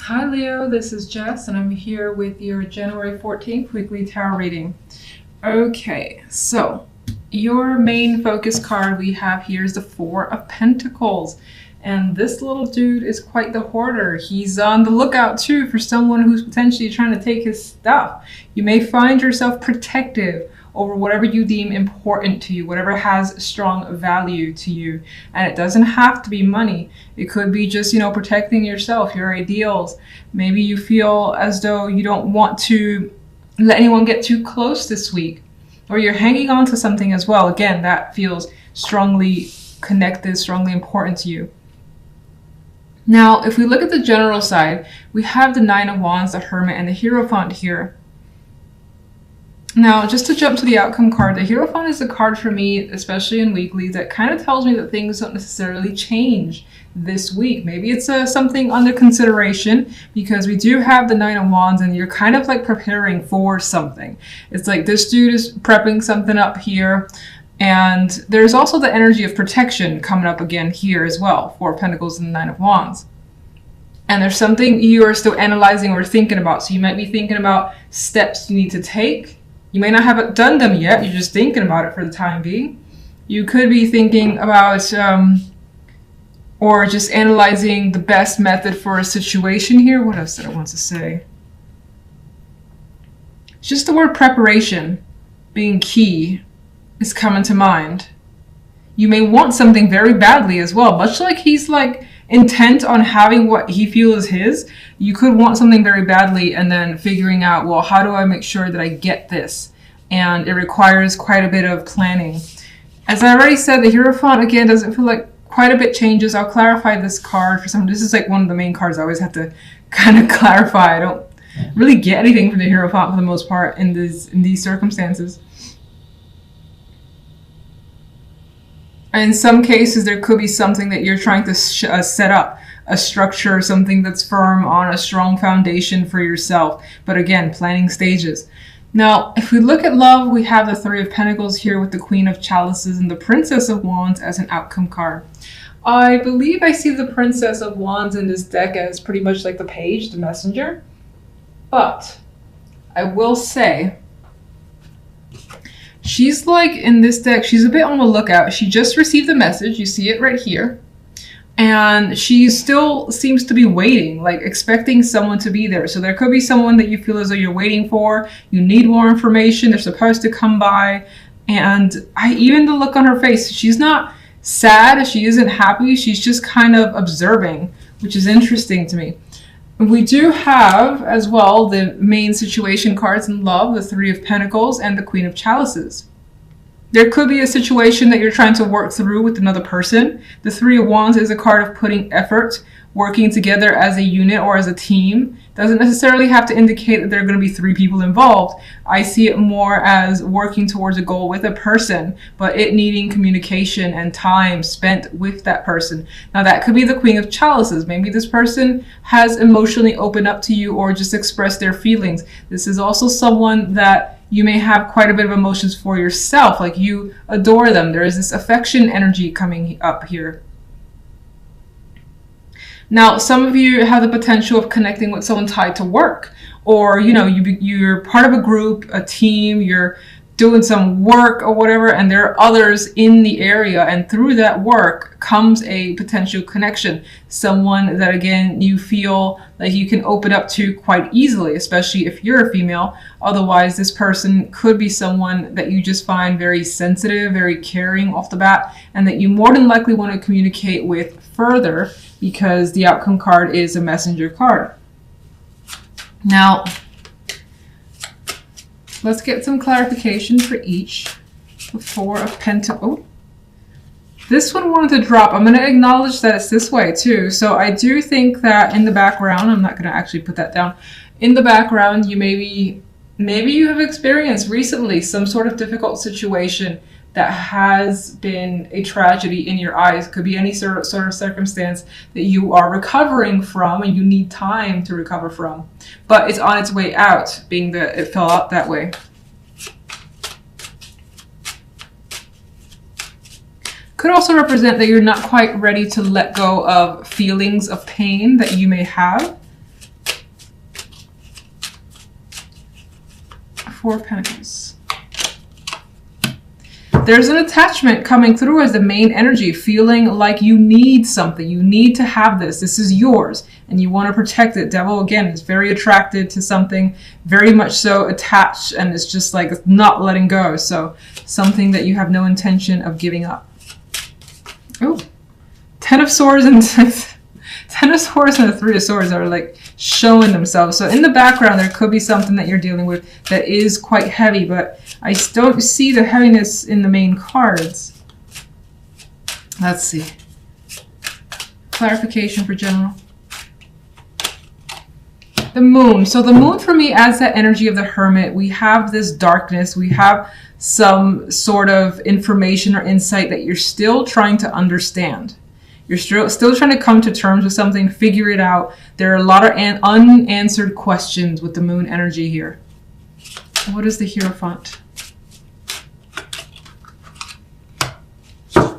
Hi Leo, this is Jess and I'm here with your January 14th weekly tarot reading. Okay, so your main focus card we have here is the Four of Pentacles. And this little dude is quite the hoarder. He's on the lookout too for someone who's potentially trying to take his stuff. You may find yourself protective over whatever you deem important to you, whatever has strong value to you. And it doesn't have to be money. It could be just, protecting yourself, your ideals. Maybe you feel as though you don't want to let anyone get too close this week, or you're hanging on to something as well. Again, that feels strongly connected, strongly important to you. Now, if we look at the general side, we have the Nine of Wands, the Hermit, and the Hierophant here. Now, just to jump to the outcome card, the Hierophant is a card for me, especially in weekly, that kind of tells me that things don't necessarily change this week. Maybe it's something under consideration, because we do have the Nine of Wands and you're kind of like preparing for something. It's like this dude is prepping something up here. And there's also the energy of protection coming up again here as well. Four of Pentacles and the Nine of Wands. And there's something you are still analyzing or thinking about. So you might be thinking about steps you need to take. You may not have done them yet. You're just thinking about it for the time being. You could be thinking about or just analyzing the best method for a situation here. What else did I want to say? It's just the word preparation being key is coming to mind. You may want something very badly as well, much like he's like intent on having what he feels is his. You could want something very badly and then figuring out, well, how do I make sure that I get this? And it requires quite a bit of planning. As I already said, the Hierophant again doesn't feel like quite a bit changes. I'll clarify this card for some. This is like one of the main cards I always have to kind of clarify. I don't really get anything from the Hierophant for the most part in these circumstances. In some cases, there could be something that you're trying to set up, a structure, something that's firm on a strong foundation for yourself. But again, planning stages. Now, if we look at love, we have the Three of Pentacles here with the Queen of Chalices and the Princess of Wands as an outcome card. I believe I see the Princess of Wands in this deck as pretty much like the page, the messenger. But I will say, she's like in this deck, she's a bit on the lookout. She just received the message. You see it right here. And she still seems to be waiting, like expecting someone to be there. So there could be someone that you feel as though you're waiting for. You need more information. They're supposed to come by. And even the look on her face, she's not sad. She isn't happy. She's just kind of observing, which is interesting to me. We do have as well the main situation cards in love, the Three of Pentacles and the Queen of Chalices. There could be a situation that you're trying to work through with another person. The Three of Wands is a card of putting effort, working together as a unit or as a team. Doesn't necessarily have to indicate that there are going to be three people involved. I see it more as working towards a goal with a person, but it needing communication and time spent with that person. Now that could be the Queen of Chalices. Maybe this person has emotionally opened up to you or just expressed their feelings. This is also someone that you may have quite a bit of emotions for yourself, like you adore them. There is this affection energy coming up here. Now, some of you have the potential of connecting with someone tied to work, or you're part of a group, a team, you're doing some work or whatever, and there are others in the area, and through that work comes a potential connection. Someone that, again, you feel like you can open up to quite easily, especially if you're a female. Otherwise, this person could be someone that you just find very sensitive, very caring off the bat, and that you more than likely want to communicate with further, because the outcome card is a messenger card. Now, let's get some clarification for each. The Four of Pentacles. Oh, this one wanted to drop. I'm going to acknowledge that it's this way too. So I do think that in the background, I'm not going to actually put that down. In the background, you maybe you have experienced recently some sort of difficult situation that has been a tragedy in your eyes. It could be any sort of circumstance that you are recovering from and you need time to recover from. But it's on its way out, being that it fell out that way. Could also represent that you're not quite ready to let go of feelings of pain that you may have. Four of Pentacles. There's an attachment coming through as the main energy, feeling like you need something. You need to have this. This is yours, and you want to protect it. Devil, again, is very attracted to something, very much so attached, and it's just like not letting go. So something that you have no intention of giving up. Oh, Ten of Swords and Ten of Swords and the Three of Swords are like showing themselves. So in the background, there could be something that you're dealing with that is quite heavy, but I don't see the heaviness in the main cards. Let's see. Clarification for general. The moon. So the moon for me adds that energy of the hermit. We have this darkness. We have some sort of information or insight that you're still trying to understand. You're still trying to come to terms with something, figure it out. There are a lot of unanswered questions with the moon energy here. What is the Hierophant?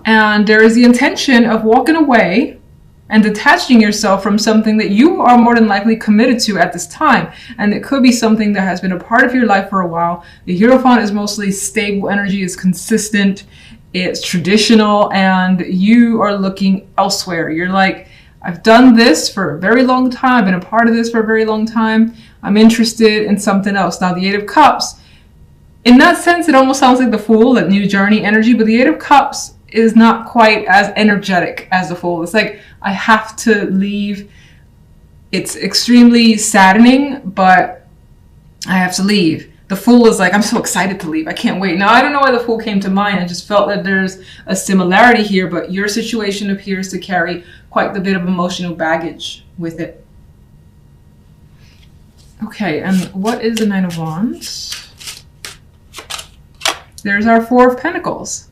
And there is the intention of walking away and detaching yourself from something that you are more than likely committed to at this time. And it could be something that has been a part of your life for a while. The Hierophant is mostly stable energy, is consistent, it's traditional, and you are looking elsewhere. You're like, I've done this for a very long time, I've been a part of this for a very long time. I'm interested in something else. Now, the Eight of Cups, in that sense, it almost sounds like the Fool, that new journey energy, but the Eight of Cups is not quite as energetic as the Fool. It's like, I have to leave. It's extremely saddening, but I have to leave. The Fool is like, I'm so excited to leave. I can't wait. Now, I don't know why the Fool came to mind. I just felt that there's a similarity here, but your situation appears to carry quite a bit of emotional baggage with it. Okay, and what is the Nine of Wands? There's our Four of Pentacles.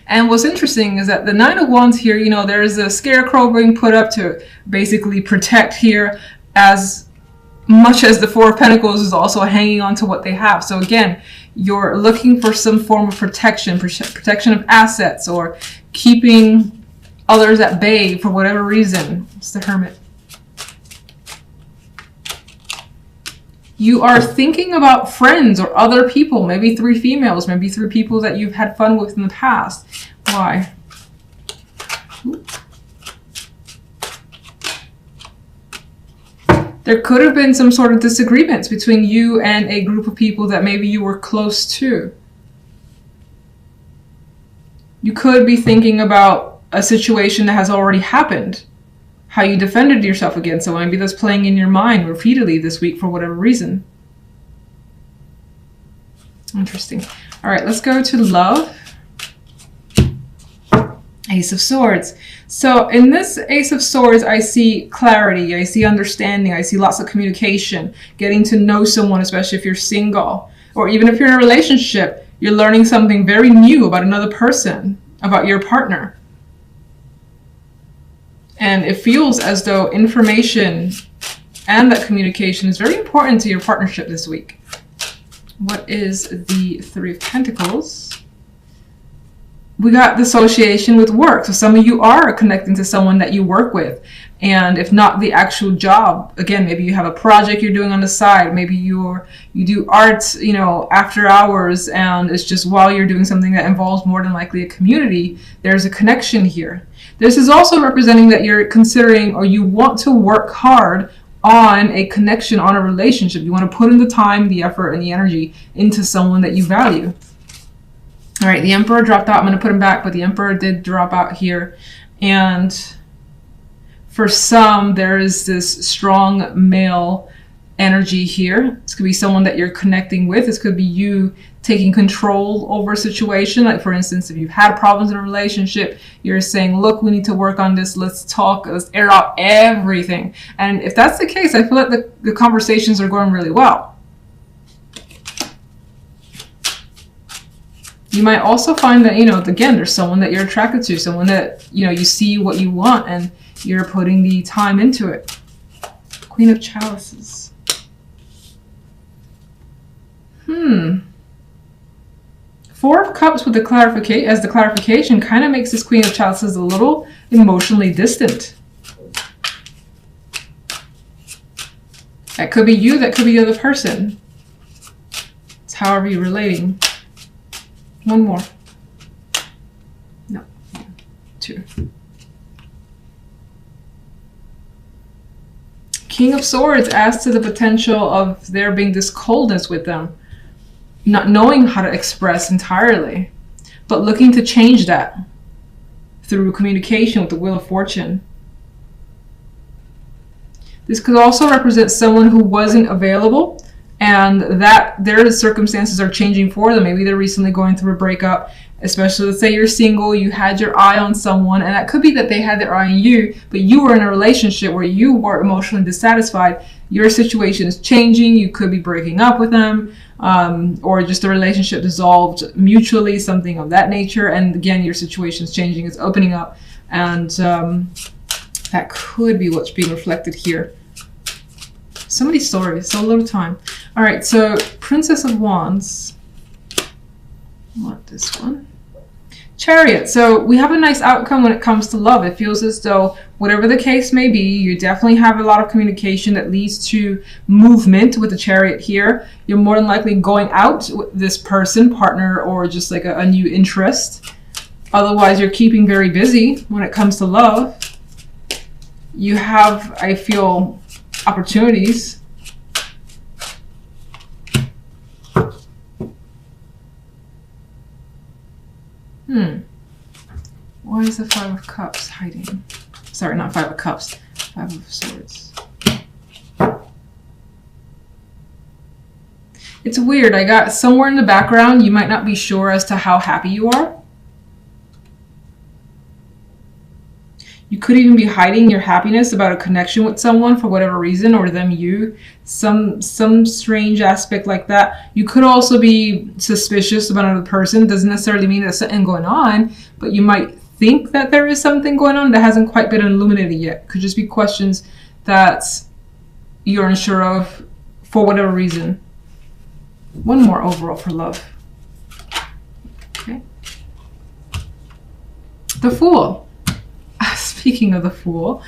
And what's interesting is that the Nine of Wands here, you know, there's a scarecrow being put up to basically protect here, as much as the Four of Pentacles is also hanging on to what they have. So again, you're looking for some form of protection, protection of assets, or keeping others at bay for whatever reason. It's the Hermit. You are thinking about friends or other people, maybe three females, maybe three people that you've had fun with in the past. Why? Ooh. There could have been some sort of disagreements between you and a group of people that maybe you were close to. You could be thinking about a situation that has already happened, how you defended yourself against someone. Maybe that's playing in your mind repeatedly this week for whatever reason. Interesting. All right, let's go to love. Ace of Swords. So in this Ace of Swords, I see clarity, I see understanding, I see lots of communication, getting to know someone, especially if you're single, or even if you're in a relationship, you're learning something very new about another person, about your partner. And it feels as though information and that communication is very important to your partnership this week. What is the Three of Pentacles? We got the association with work. So some of you are connecting to someone that you work with. And if not the actual job, again, maybe you have a project you're doing on the side. Maybe you do art, you know, after hours, and it's just while you're doing something that involves more than likely a community, there's a connection here. This is also representing that you're considering, or you want to work hard on a connection, on a relationship. You want to put in the time, the effort, and the energy into someone that you value. All right, the Emperor dropped out. I'm going to put him back, but the Emperor did drop out here. And for some, there is this strong male energy here. This could be someone that you're connecting with. This could be you taking control over a situation. Like, for instance, if you've had problems in a relationship, you're saying, look, we need to work on this. Let's talk. Let's air out everything. And if that's the case, I feel like the conversations are going really well. You might also find that, you know, again, there's someone that you're attracted to, someone that, you know, you see what you want and you're putting the time into it. Queen of Chalices. Four of Cups with the clarification kind of makes this Queen of Chalices a little emotionally distant. That could be you, that could be the other person. however you're relating. One more. No. 2. King of Swords adds to the potential of there being this coldness with them, not knowing how to express entirely, but looking to change that through communication with the Wheel of Fortune. This could also represent someone who wasn't available and that their circumstances are changing for them. Maybe they're recently going through a breakup, especially let's say you're single, you had your eye on someone, and that could be that they had their eye on you, but you were in a relationship where you were emotionally dissatisfied. Your situation is changing. You could be breaking up with them, or just the relationship dissolved mutually, something of that nature. And again, your situation is changing, it's opening up, and that could be what's being reflected here. So many stories, so little time. All right, so Princess of Wands. I want this one. Chariot. So we have a nice outcome when it comes to love. It feels as though whatever the case may be, you definitely have a lot of communication that leads to movement with the Chariot here. You're more than likely going out with this person, partner, or just like a new interest. Otherwise, you're keeping very busy when it comes to love. You have, I feel, opportunities. Why is the 5 of Cups hiding? Sorry, not 5 of Cups. 5 of Swords. It's weird. I got somewhere in the background, you might not be sure as to how happy you are. You could even be hiding your happiness about a connection with someone for whatever reason, or them you. Some strange aspect like that. You could also be suspicious about another person. It doesn't necessarily mean there's something going on, but you might think that there is something going on that hasn't quite been illuminated yet. Could just be questions that you're unsure of for whatever reason. One more overall for love. Okay. The Fool. Speaking of the Fool,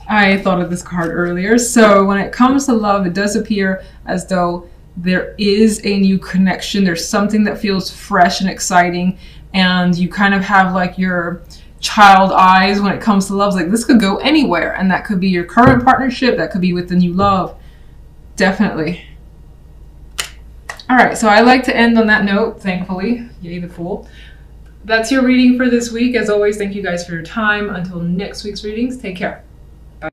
I thought of this card earlier. So when it comes to love, it does appear as though there is a new connection. There's something that feels fresh and exciting, and you kind of have like your child eyes when it comes to love. Like this could go anywhere, and that could be your current partnership, that could be with the new love. Definitely. All right, so I like to end on that note, thankfully. Yay, the Fool. That's your reading for this week. As always, thank you guys for your time. Until next week's readings, take care. Bye.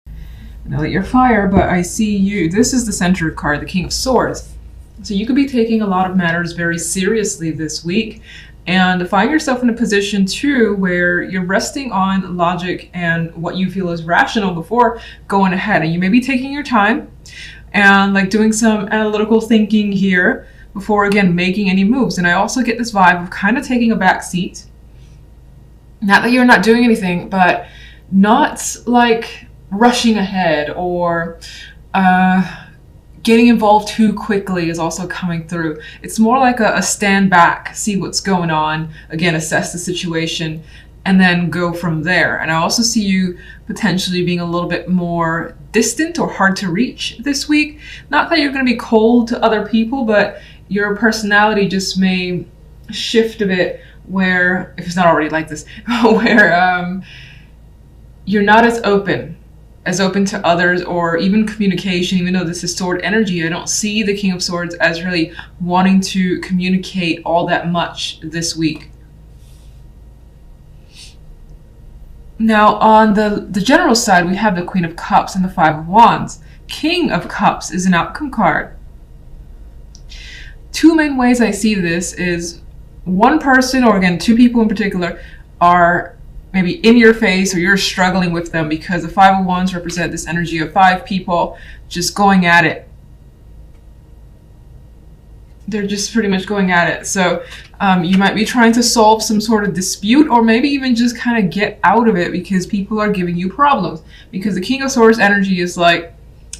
I know that you're fire, but I see you. This is the center card, the King of Swords. So you could be taking a lot of matters very seriously this week, and find yourself in a position too where you're resting on logic and what you feel is rational before going ahead. And you may be taking your time and like doing some analytical thinking here before, again, making any moves. And I also get this vibe of kind of taking a back seat. Not that you're not doing anything, but not like rushing ahead or getting involved too quickly is also coming through. It's more like a stand back, see what's going on, again, assess the situation, and then go from there. And I also see you potentially being a little bit more distant or hard to reach this week. Not that you're going to be cold to other people, but your personality just may shift a bit where, if it's not already like this, where you're not as open to others or even communication. Even though this is sword energy, I don't see the King of Swords as really wanting to communicate all that much this week. Now, on the general side, we have the Queen of Cups and the 5 of Wands. King of Cups is an outcome card. Two main ways I see this is one person, or again, two people in particular, are maybe in your face or you're struggling with them, because the 5 of Wands represent this energy of 5 people just going at it. They're just pretty much going at it. So you might be trying to solve some sort of dispute, or maybe even just kind of get out of it because people are giving you problems. Because the King of Swords energy is like,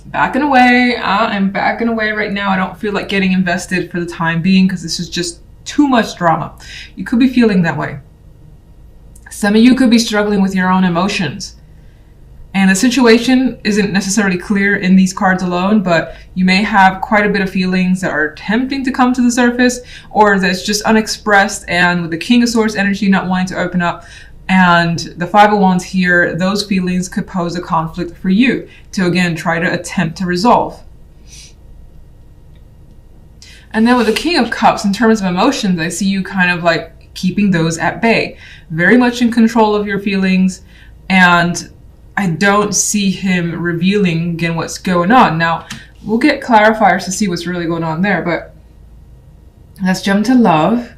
backing away. I'm backing away right now. I don't feel like getting invested for the time being because this is just too much drama. You could be feeling that way. Some of you could be struggling with your own emotions. And the situation isn't necessarily clear in these cards alone, but you may have quite a bit of feelings that are attempting to come to the surface, or that's just unexpressed, and with the King of Swords energy not wanting to open up, and the Five of Wands here, those feelings could pose a conflict for you to, again, try to attempt to resolve. And then with the King of Cups, in terms of emotions, I see you kind of like keeping those at bay. Very much in control of your feelings, and I don't see him revealing, again, what's going on. Now, we'll get clarifiers to see what's really going on there, but let's jump to love.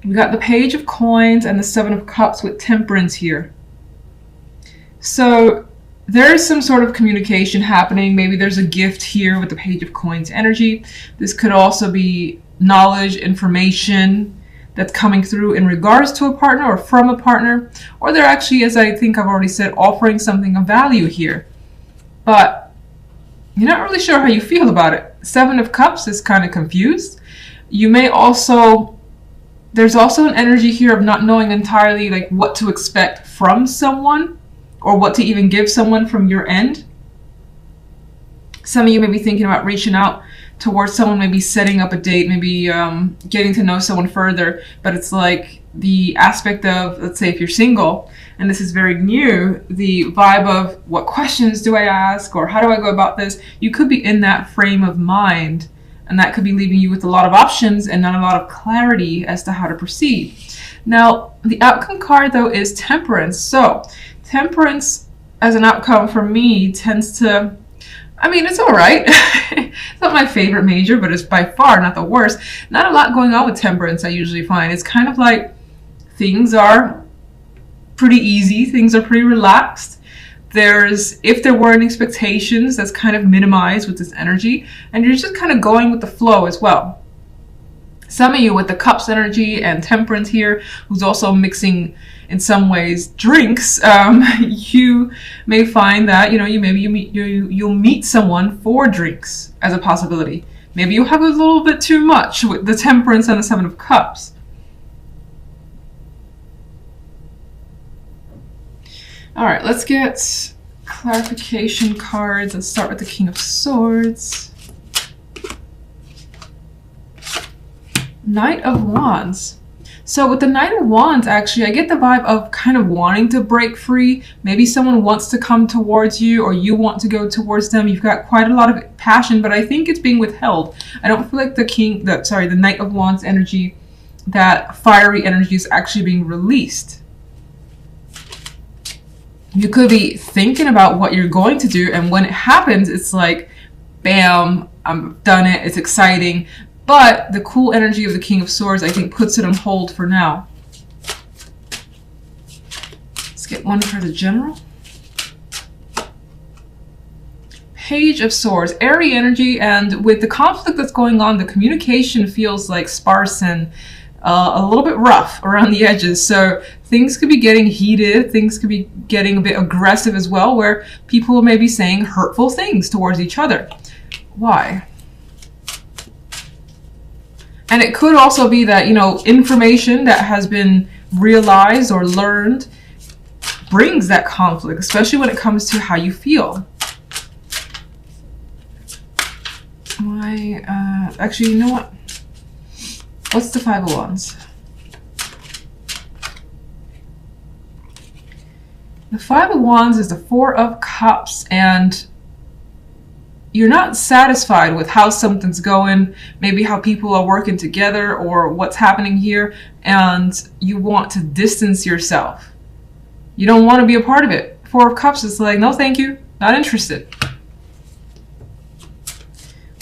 We got the Page of Coins and the Seven of Cups with Temperance here. So there's some sort of communication happening. Maybe there's a gift here with the Page of Coins energy. This could also be knowledge, information that's coming through in regards to a partner or from a partner, or they're actually, as I think I've already said, offering something of value here. But you're not really sure how you feel about it. Seven of Cups is kind of confused. You may also, there's also an energy here of not knowing entirely like what to expect from someone, or what to even give someone from your end. Some of you may be thinking about reaching out towards someone, maybe setting up a date, maybe getting to know someone further, but it's like the aspect of, let's say if you're single, and this is very new, the vibe of what questions do I ask, or how do I go about this? You could be in that frame of mind, and that could be leaving you with a lot of options and not a lot of clarity as to how to proceed. Now, the outcome card though is Temperance. So Temperance as an outcome for me tends to, I mean, it's all right. It's not my favorite major, but it's by far not the worst. Not a lot going on with Temperance, I usually find. It's kind of like things are pretty easy. Things are pretty relaxed. If there weren't expectations, that's kind of minimized with this energy. And you're just kind of going with the flow as well. Some of you with the Cups energy and Temperance here, who's also mixing in some ways drinks, you may find that you'll meet someone for drinks as a possibility. Maybe you have a little bit too much with the Temperance and the Seven of Cups. All right, let's get clarification cards. Let's start with the King of Swords. Knight of Wands. So with the Knight of Wands, actually, I get the vibe of kind of wanting to break free. Maybe someone wants to come towards you, or you want to go towards them. You've got quite a lot of passion, but I think it's being withheld. I don't feel like the Knight of Wands energy, that fiery energy, is actually being released. You could be thinking about what you're going to do, and when it happens, it's like, bam, I've done it, it's exciting. But the cool energy of the King of Swords, I think, puts it on hold for now. Let's get one for the General. Page of Swords, airy energy, and with the conflict that's going on, the communication feels like sparse and a little bit rough around the edges. So things could be getting heated, things could be getting a bit aggressive as well, where people may be saying hurtful things towards each other. Why? And it could also be that, information that has been realized or learned brings that conflict, especially when it comes to how you feel. Actually, you know what? What's the Five of Wands? The Five of Wands is the Four of Cups, and you're not satisfied with how something's going, maybe how people are working together or what's happening here, and you want to distance yourself. You don't want to be a part of it. Four of Cups is like, no thank you, not interested.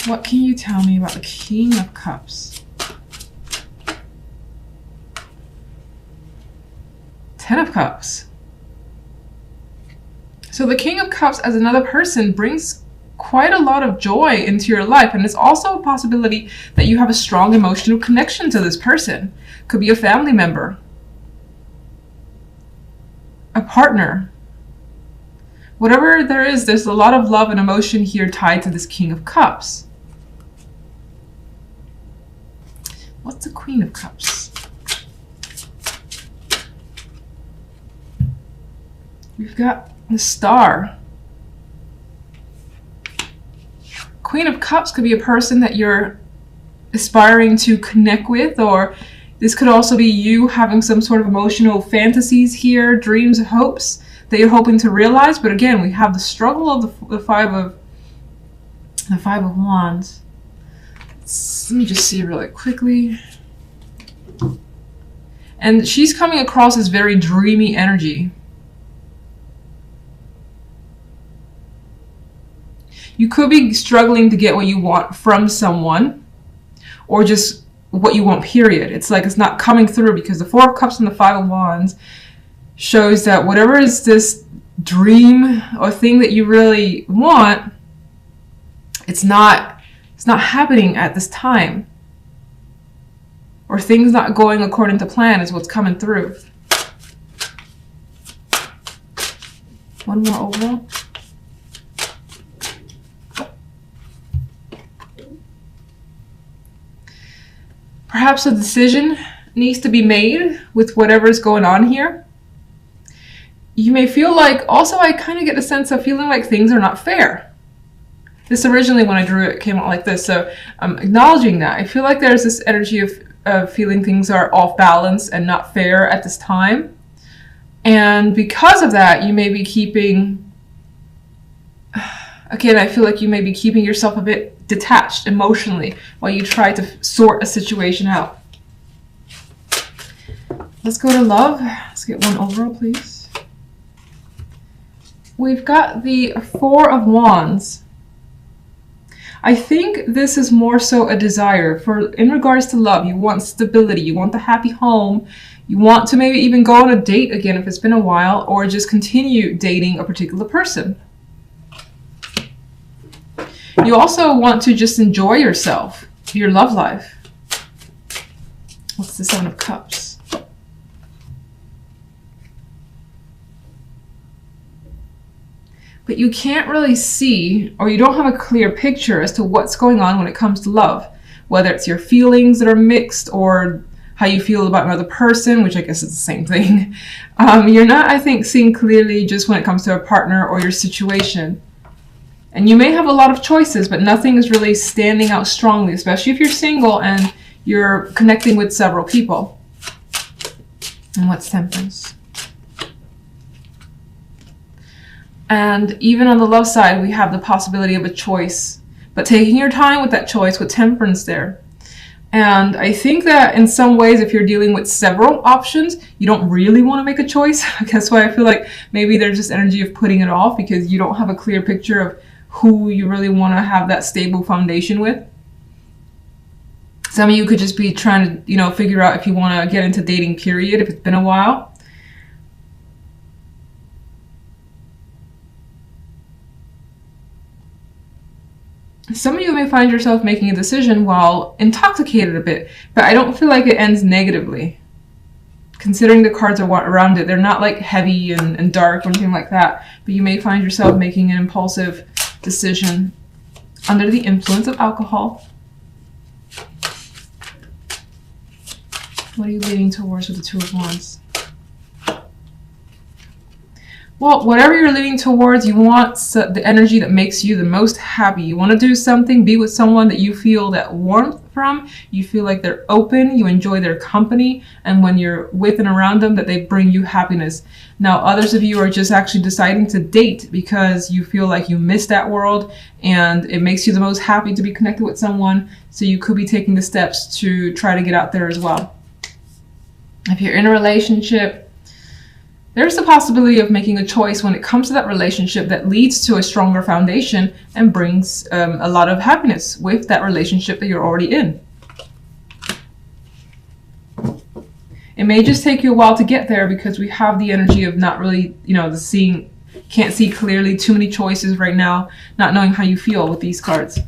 What can you tell me about the King of Cups? Ten of Cups. So the King of Cups as another person brings quite a lot of joy into your life, and it's also a possibility that you have a strong emotional connection to this person. Could be a family member, a partner, whatever there is. There's a lot of love and emotion here tied to this King of Cups. What's the Queen of Cups? We've got the Star. Queen of Cups could be a person that you're aspiring to connect with, or this could also be you having some sort of emotional fantasies here, dreams, hopes that you're hoping to realize. But again, we have the struggle of the Five of Wands. Let me just see really quickly. And she's coming across as very dreamy energy. You could be struggling to get what you want from someone, or just what you want, period. It's like it's not coming through, because the Four of Cups and the Five of Wands shows that whatever is this dream or thing that you really want, it's not happening at this time. Or things not going according to plan is what's coming through. One more overall. Perhaps a decision needs to be made with whatever's going on here. You may feel like, also I kind of get a sense of feeling like things are not fair. This originally, when I drew it, came out like this, so I'm acknowledging that. I feel like there's this energy of feeling things are off balance and not fair at this time. And because of that, you may be keeping, again, I feel like you may be keeping yourself a bit detached emotionally while you try to sort a situation out. Let's go to love. Let's get one overall, please. We've got the Four of Wands. I think this is more so a desire for, in regards to love, you want stability, you want the happy home, you want to maybe even go on a date again if it's been a while, or just continue dating a particular person. You also want to just enjoy yourself, your love life. What's the Seven of Cups? But you can't really see, or you don't have a clear picture as to what's going on when it comes to love. Whether it's your feelings that are mixed, or how you feel about another person, which I guess is the same thing. You're not, I think, seeing clearly just when it comes to a partner or your situation. And you may have a lot of choices, but nothing is really standing out strongly, especially if you're single and you're connecting with several people. And what's Temperance? And even on the love side, we have the possibility of a choice, but taking your time with that choice with Temperance there. And I think that in some ways, if you're dealing with several options, you don't really want to make a choice. That's why I feel like maybe there's this energy of putting it off, because you don't have a clear picture of who you really want to have that stable foundation with. Some of you could just be trying to, figure out if you want to get into dating, period, if it's been a while. Some of you may find yourself making a decision while intoxicated a bit, but I don't feel like it ends negatively. Considering the cards are around it, they're not like heavy and dark or anything like that, but you may find yourself making an impulsive decision under the influence of alcohol. What are you leaning towards with the Two of Wands? Well, whatever you're leaning towards, you want the energy that makes you the most happy. You want to do something, be with someone that you feel that warmth from, you feel like they're open, you enjoy their company, and when you're with and around them, that they bring you happiness. Now, others of you are just actually deciding to date because you feel like you miss that world and it makes you the most happy to be connected with someone, so you could be taking the steps to try to get out there as well. If you're in a relationship, there's the possibility of making a choice when it comes to that relationship that leads to a stronger foundation and brings a lot of happiness with that relationship that you're already in. It may just take you a while to get there because we have the energy of not really, can't see clearly, too many choices right now, not knowing how you feel with these cards.